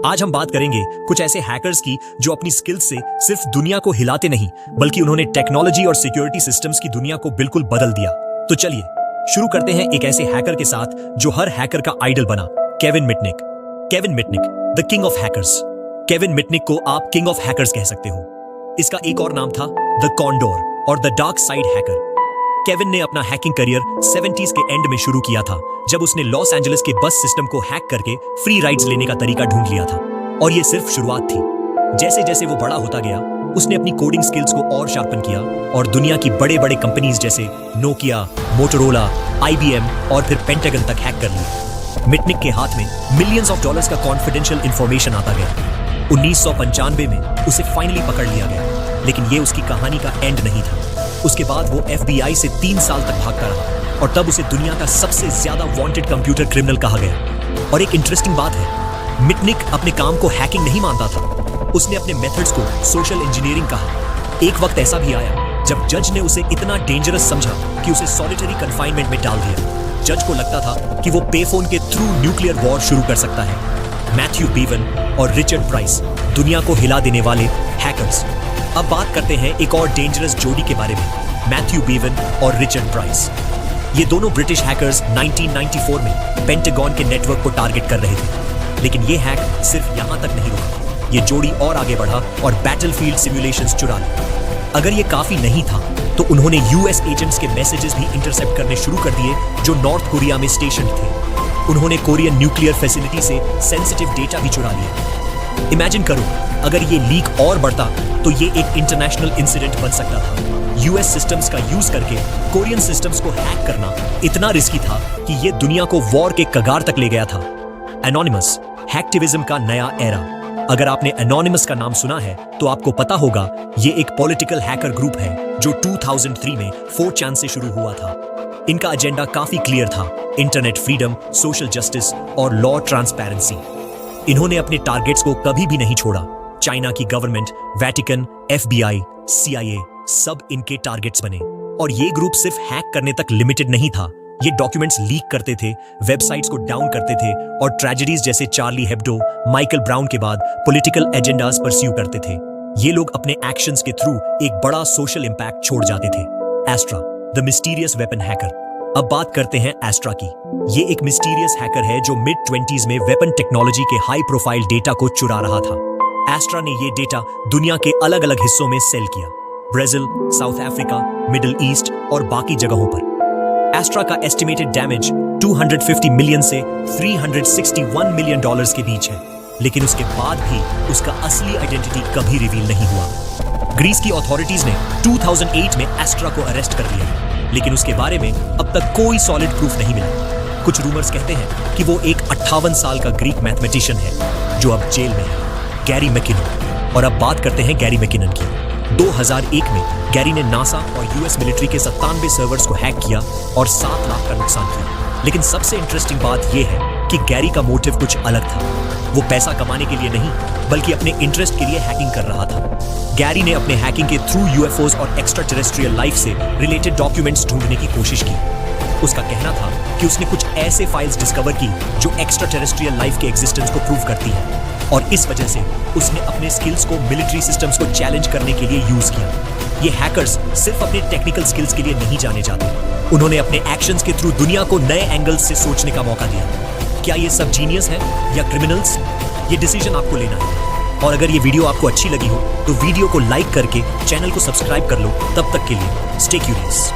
आज हम बात करेंगे कुछ ऐसे हैकर्स की जो अपनी स्किल्स से सिर्फ दुनिया को हिलाते नहीं बल्कि उन्होंने टेक्नोलॉजी और सिक्योरिटी सिस्टम्स की दुनिया को बिल्कुल बदल दिया। तो चलिए शुरू करते हैं एक ऐसे हैकर के साथ जो हर हैकर का आइडल बना, Kevin Mitnick. Kevin Mitnick, the king of hackers. Kevin Mitnick को आप किंग ऑफ हैकर्स कह सकते हो। इसका एक और नाम था द कॉन्डोर और the dark side hacker. Kevin ने अपना हैकिंग करियर 70s के एंड में शुरू किया था, जब उसने लॉस एंजलिस के बस सिस्टम को हैक करके फ्री राइड्स लेने का तरीका ढूंढ लिया था। और ये सिर्फ शुरुआत थी। जैसे जैसे वो बड़ा होता गया, उसने अपनी कोडिंग स्किल्स को और शार्पन किया और दुनिया की बड़े बड़े कंपनीज जैसे नोकिया, मोटोरोला, IBM और फिर पेंटागन तक हैक कर ली। मिटनिक के हाथ में मिलियंस ऑफ डॉलर्स का कॉन्फिडेंशियल इंफॉर्मेशन आता गया। 1995 में उसे फाइनली पकड़ लिया गया, लेकिन ये उसकी कहानी का एंड नहीं था। उसके बाद वो FBI से 3 साल तक भागता रहा और तब उसे दुनिया का सबसे ज्यादा वांटेड कंप्यूटर क्रिमिनल कहा गया। और एक इंटरेस्टिंग बात है, मिटनिक अपने काम को हैकिंग नहीं मानता था। उसने अपने मेथड्स को सोशल इंजीनियरिंग कहा। एक वक्त ऐसा भी आया जब जज ने उसे इतना डेंजरस समझा कि उसे सॉलिटरी कन्फाइनमेंट में डाल दिया। जज को लगता था कि वो पेफोन के थ्रू न्यूक्लियर वॉर शुरू कर सकता है। मैथ्यू बीवन और रिचर्ड प्राइस, दुनिया को हिला देने वाले हैकर्स। अब बात करते हैं एक और डेंजरस जोड़ी के बारे में, मैथ्यू बीवन और रिचर्ड प्राइस। ये दोनों ब्रिटिश हैकर्स 1994 में पेंटागन के नेटवर्क को टारगेट कर रहे थे। लेकिन ये हैक सिर्फ यहां तक नहीं रुका। ये जोड़ी और आगे बढ़ा और बैटलफील्ड सिमुलेशंस चुरा ली। अगर ये काफी नहीं था तो उन्होंने US एजेंट्स के मैसेजेस भी इंटरसेप्ट करने शुरू कर दिए जो नॉर्थ कोरिया में स्टेशन थे। उन्होंने कोरियन न्यूक्लियर फैसिलिटी से सेंसिटिव डेटा भी चुरा लिया। इमेजिन करो, अगर ये लीक और बढ़ता तो ये एक इंटरनेशनल इंसिडेंट बन सकता था। US सिस्टम्स का यूज करके कोरियन सिस्टम्स को हैक करना इतना रिस्की था कि ये दुनिया को वॉर के कगार तक ले गया था। एनोनिमस, हैकटिविज्म का नया एरा। अगर आपने एनोनिमस का नाम सुना है तो आपको पता होगा ये एक पॉलिटिकल हैकर ग्रुप है जो 2003 में 4chan से शुरू हुआ था। इनका एजेंडा काफी क्लियर था, इंटरनेट फ्रीडम, सोशल जस्टिस और लॉ ट्रांसपेरेंसी। इन्होंने अपने टारगेट्स को कभी भी नहीं छोड़ा। चाइना की गवर्नमेंट, वेटिकन, FBI, CIA सब इनके टारगेट्स बने। और ये ग्रुप सिर्फ हैक करने तक लिमिटेड नहीं था। ये डॉक्यूमेंट्स लीक करते थे, वेबसाइट्स को डाउन करते थे और ट्रेजेडीज जैसे चार्ली हेब्डो, माइकल ब्राउन के बाद पॉलिटिकल एजेंडास परस्यू करते थे। ये लोग अपने एक्शंस के थ्रू एक बड़ा सोशल इंपैक्ट छोड़ जाते थे। Astra, the mysterious weapon hacker. अब बात करते हैं एस्ट्रा की। ये एक मिस्टीरियस हैकर है जो मिड-20s में वेपन टेक्नोलॉजी के हाई प्रोफाइल डेटा को चुरा रहा था। एस्ट्रा ने ये डेटा दुनिया के अलग अलग हिस्सों में सेल किया, Brazil, south Africa, middle east और बाकी जगहों पर। एस्ट्रा का एस्टिमेटेड डैमेज 250 मिलियन से 361 मिलियन डॉलर्स के बीच है, लेकिन उसके बाद भी उसका असली आइडेंटिटी कभी रिवील नहीं हुआ। ग्रीस की अथॉरिटीज ने 2008 में एस्ट्रा को अरेस्ट कर लिया, लेकिन उसके बारे में अब तक कोई सॉलिड प्रूफ नहीं मिला। कुछ रूमर्स कहते हैं कि वो एक 58 साल का ग्रीक मैथमेटिशियन है जो अब जेल में है, गैरी मैकिनन। और अब बात करते हैं गैरी मैकिनन की। 2001 में गैरी ने नासा और US मिलिट्री के 97 सर्वर्स को हैक किया और 7 लाख का नुकसान किया। लेकिन सबसे इंटरेस्टिंग बात यह है कि गैरी का मोटिव कुछ अलग था। वो पैसा कमाने के लिए नहीं बल्कि अपने इंटरेस्ट के लिए हैकिंग कर रहा था। गैरी ने अपने हैकिंग के थ्रू UFOs और एक्स्ट्रा टेरेस्ट्रियल लाइफ से रिलेटेड डॉक्यूमेंट्स ढूंढने की कोशिश की। उसका कहना था कि उसने कुछ ऐसे फाइल्स डिस्कवर की जो एक्स्ट्रा टेरेस्ट्रियल लाइफ के एग्जिस्टेंस को प्रूव करती है, और इस वजह से उसने अपने स्किल्स को मिलिट्री सिस्टम्स को चैलेंज करने के लिए यूज किया। ये हैकर्स सिर्फ अपने टेक्निकल स्किल्स के लिए नहीं जाने जाते, उन्होंने अपने एक्शंस के थ्रू दुनिया को नए एंगल्स से सोचने का मौका दिया। क्या ये सब जीनियस है या क्रिमिनल्स? ये डिसीजन आपको लेना है। और अगर ये वीडियो आपको अच्छी लगी हो तो वीडियो को लाइक करके चैनल को सब्सक्राइब कर लो। तब तक के लिए स्टे क्यूरियस।